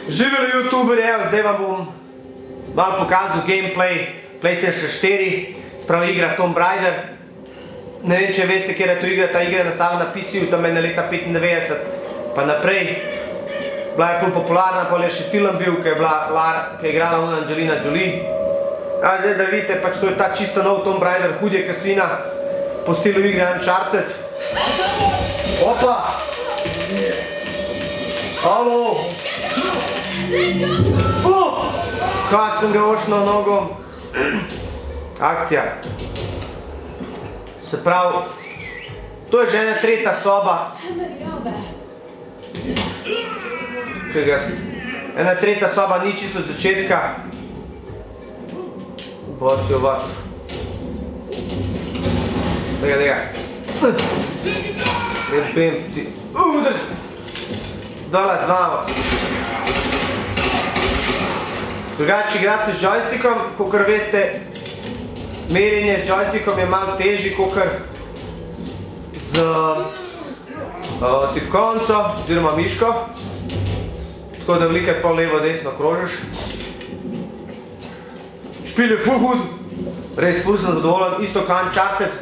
Živeli youtuber, evo, zdaj vam bom malo pokazal gameplay PlayStation 4, sprav igra Tomb Raider. Ne vem, če veste, kjer je to igra, ta igra je nastavljena na PC-ju, tam je na leta 95 pa naprej. Bila je ful popularna, pol je še film bil, ki je igrala Angelina Jolie. Zdaj, da vidite, pač to je ta čisto nov Tomb Raider, hudje kasina, po stilu igre Uncharted. Opa! Halo! Kaj sem ga ošnal nogom? Akcija. Se pravi, to je že ena tretja soba. Ena tretja soba ni čisto od začetka. Boci v vatru. Tega. Jebem ti. Dole z vama. Drugače igra se z joystickom, kakor veste, merjenje z joystickom je malo težji, kakor z tipkovnico oziroma miško. Tako da velikrat pol levo desno krožiš. Špil je ful hud, res ful sem zadovoljen, isto kot Uncharted.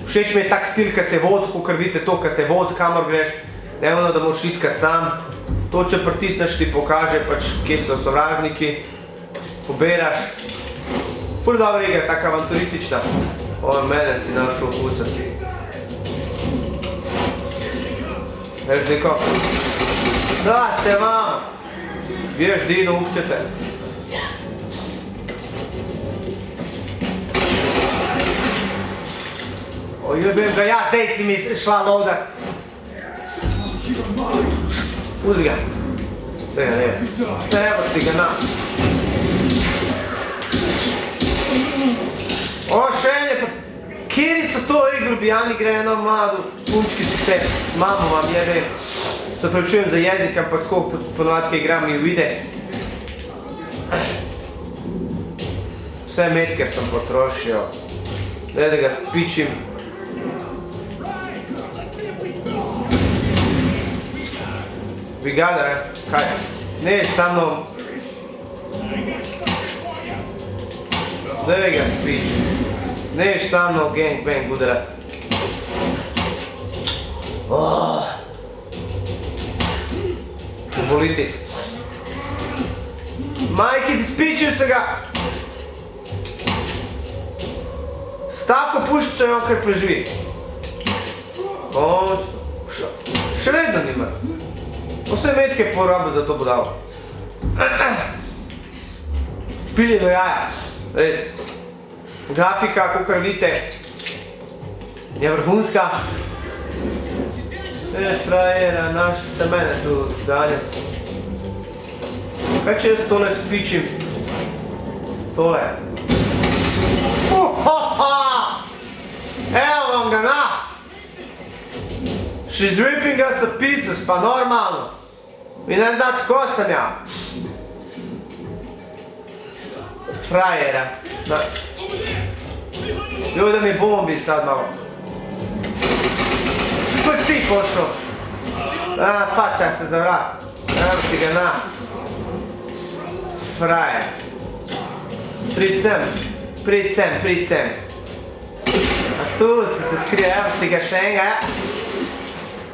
Všeč mi je tak stil, kad te vod, kakor vidite to, kad te vod, kamor greš, ne ono, da moraš iskat sam. To, če pritisneš, ti pokaže, pač, kje so sovražniki, poberaš. Ful dobra igra, taka avanturistična. Ovo mene si našel pucati. Veš, neko? Da, te vam! Biješ dino, upćete. Ojebem ga ja, zdaj si mi šla loadat. Udri ga. Tega ne. Treba ti ga na. O, šelje, pa kjeri so to grubijani grejo na mladu punčki si te, mamo vam jebem. Se pravičujem za jezik, ampak tako ponovati, kaj igram mi uvide. Vse metke sem potrošil. Daj, da ga spičim. Brigada, kaj? Ne, sa mnom. Daj ga spičim. Neš sa mnom gangbang udarat. Uboliti se. Majki, ti spičil se ga. Stavko pušico je on kar preživi. Končno. Še vedno nima. Vse metke porabil za to budalo. Špilje do jaja. Res. Grafika, kakor vidite, je vrhunska. Frajera, našel se mene tu ganjati. Kaj če jaz tole spičim? Tole. Evo vam ga na! She's ripping us to pieces, pa normalno. Vi ne znate, ko sam ja. Frajera. Joj da mi bombi sad malo. Ko ti pošao? Fača se za vrat. Evo ti ga na. Frajer. Prid sem. A tu se skrije, evo ti ga še enega.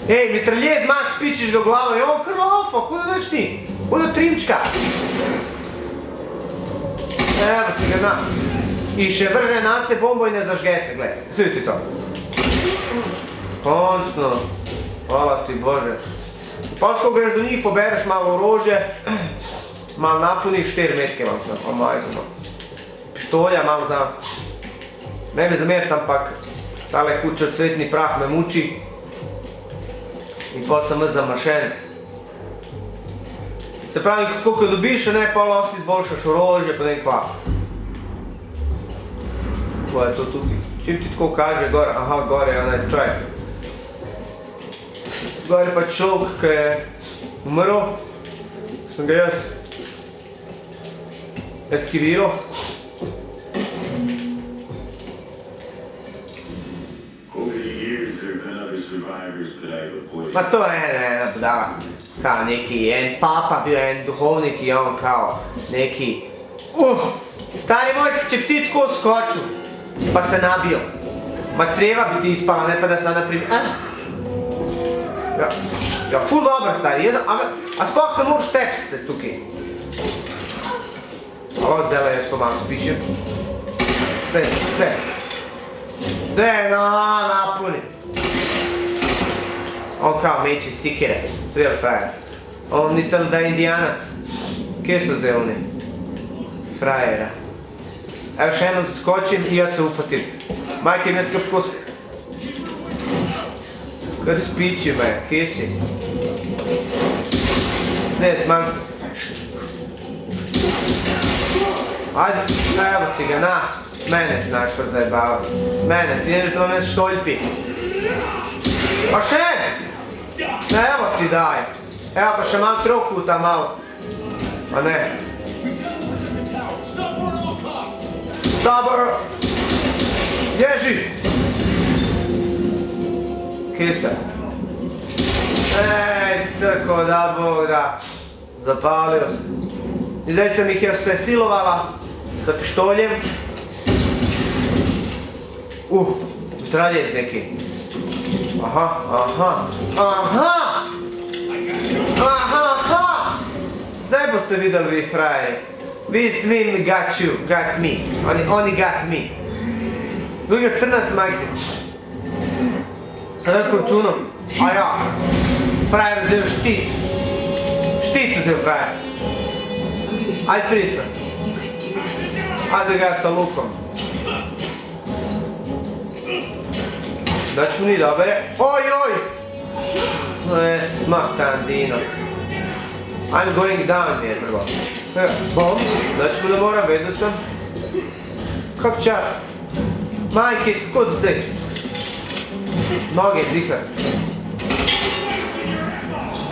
Ej, mitraljez imaš, pičiš ga v glavo, je on kar lofa, kuda dač ti? Kuda trimčka? Evo ti ga na. I še vrže na se bombo i ne zažge se, gledaj. Sviti to. Končno. Hvala ti Bože. Pa ko greš do njih, pobereš malo orožje, malo napuniš, 4 metke imam sam, pa majko. Pištolja malo znam. Ne me zameriti, ampak tale kučo cvetni prah me muči. In pol sem jaz zamašen. Se pravi, kako dobiš, ne, pol lahko si izboljšaš orožje, pa ne kva. Ko je to tukaj. Čim ti tako kaže, gor, aha, gor je onaj čovjek. Gor je pa človek, ki je umrl. Sem ga jaz eskiviral. Pa to je ena budala. kao neki, en papa bio, en duhovnik i on kao neki, stari moj, če bi ti tako skočil, pa se nabio, ma creva bi ti ispala, ne pa da sam naprimjer, ja, ful dobro stari, a sploh ne moraš tepsiti tukaj. Ovo zdaj jaz to malo spišem. Daj, napuni. On kao meči sikire, strel frajer. On mislil da je indijanac. Kje so zdaj oni? Frajera. Evo še jednom skočim i jaz se ufatim. Majke mi je skapko kar spiči me, kje si? Ne, malo... Ajde, evo ti ga, na. Mene si našao zajebavati. Mene, ti ideš do mene štoljpi. Pa še! Evo ti daj. Evo pa še malo trokuta malo. Pa ne. Tabor! Ježi! Kje ste? Ej, crko da Bog da. Zapalio se. I zdaj sam ih još sve silovala sa pištoljem. Mitraljez neki. Aha! Zdaj boste videli vi frajeri. Vi got you, got me. Oni got me. Drugi crnac majhni. Sa redkom čunom. A ja. Frajer vzel štit. Štit vzel frajer. Ajde prisa. Ajde ga sa lukom. Znači mu ni dobre. Oj! Smaktan Dino. I'm going down here prvo. Bom, znači mu da moram, vedu sam. Kako čar? Majke, kako zdaj? Noge, dihar.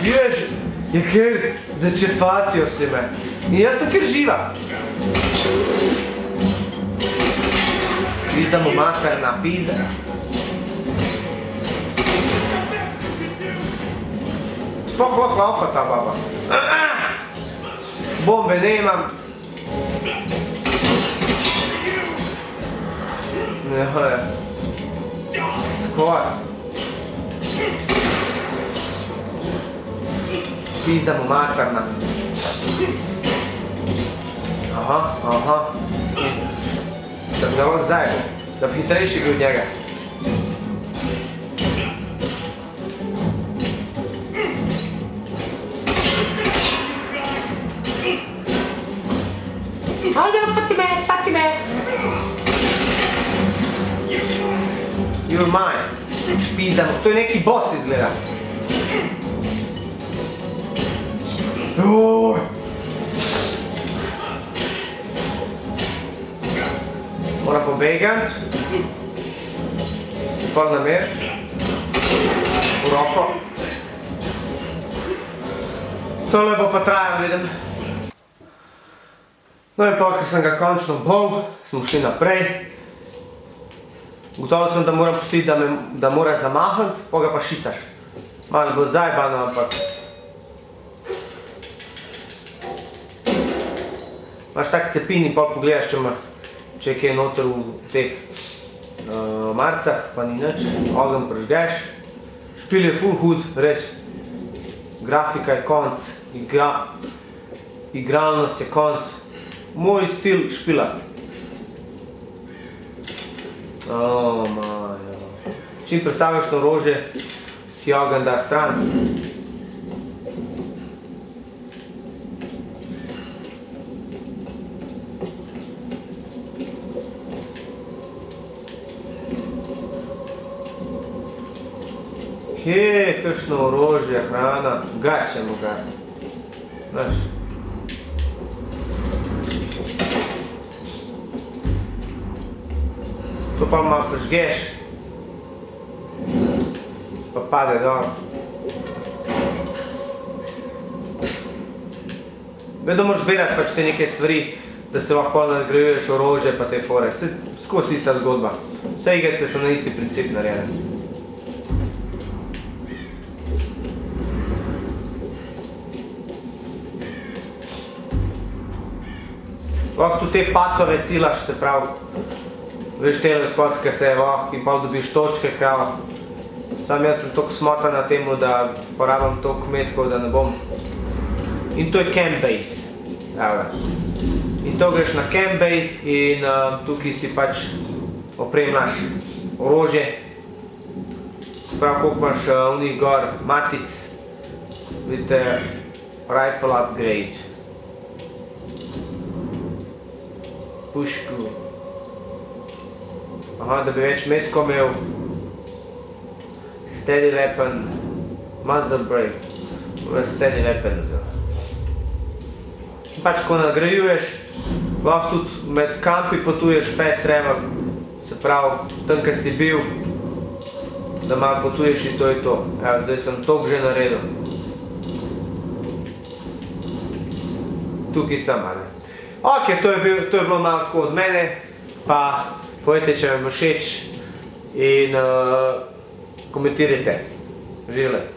Bježi. Je kjer začefatio si me. I ja sam kjer živa. Pizda mu materna, pizda. Sploh laufa ta baba. Bombe nemam. Skoro. Pizda mu materna. Aha. Da bi ga on zajedno. Da bi hitrejši bil od njega. Ajde, pati me. You're mine. Pizda mu. To je neki boss izgleda. Moram pobegati. Pol na mer. V roko. Tole bo pa trajalo, vidim. No in pa, ko sem ga končno bol, smo šli naprej. Gotovo sem, da moram pustiti, da mora zamahati, pa ga pa šicaš. Malo bo zajebano, ampak... Imaš tak cepin in pa pogledaš, če je kaj noter v teh marcah, pa ni nič. Ogen prežgeš. Špil je ful hud, res. Grafika je konc. Igralnost je konc. Moj stil špila. Majo. Čim predstaviš to orožje, ti ogen da stran. Kje je kakšno orožje, hrana, gačemo ga. Znaš. To pa malo prežgeš, pa pade dol. Vedno moraš zbirati pač te neke stvari, da se lahko nadgrajuješ orožje pa te fore. Skozi ista zgodba. Vse igrice so na isti princip narejene. Lahko tudi te pacove cilaš, se pravi, veš tele spotke se lahko in pa dobiš točke, kao. Sam jaz sem toliko smotan na temu, da porabim toliko metkov, da ne bom. In to je cam base. In to greš na cam base in tukaj si pač opremljaš orožje. Se pravi, koliko imaš unih gor matic, vidite, rifle upgrade. Pušku. Aha, da bi več metkov imel. Steady weapon, muzzle brake, steady weapon. Pač, ko nadgrajuješ, lahko tudi med kampi potuješ fast travel, se pravi, tam, kjer si bil, da malo potuješ in to je to. Evo, zdaj sem toliko že naredil. Tukaj sem, ali. Ok, to je bilo malo tako od mene, pa povejte, če vam všeč in komentirajte. Živele.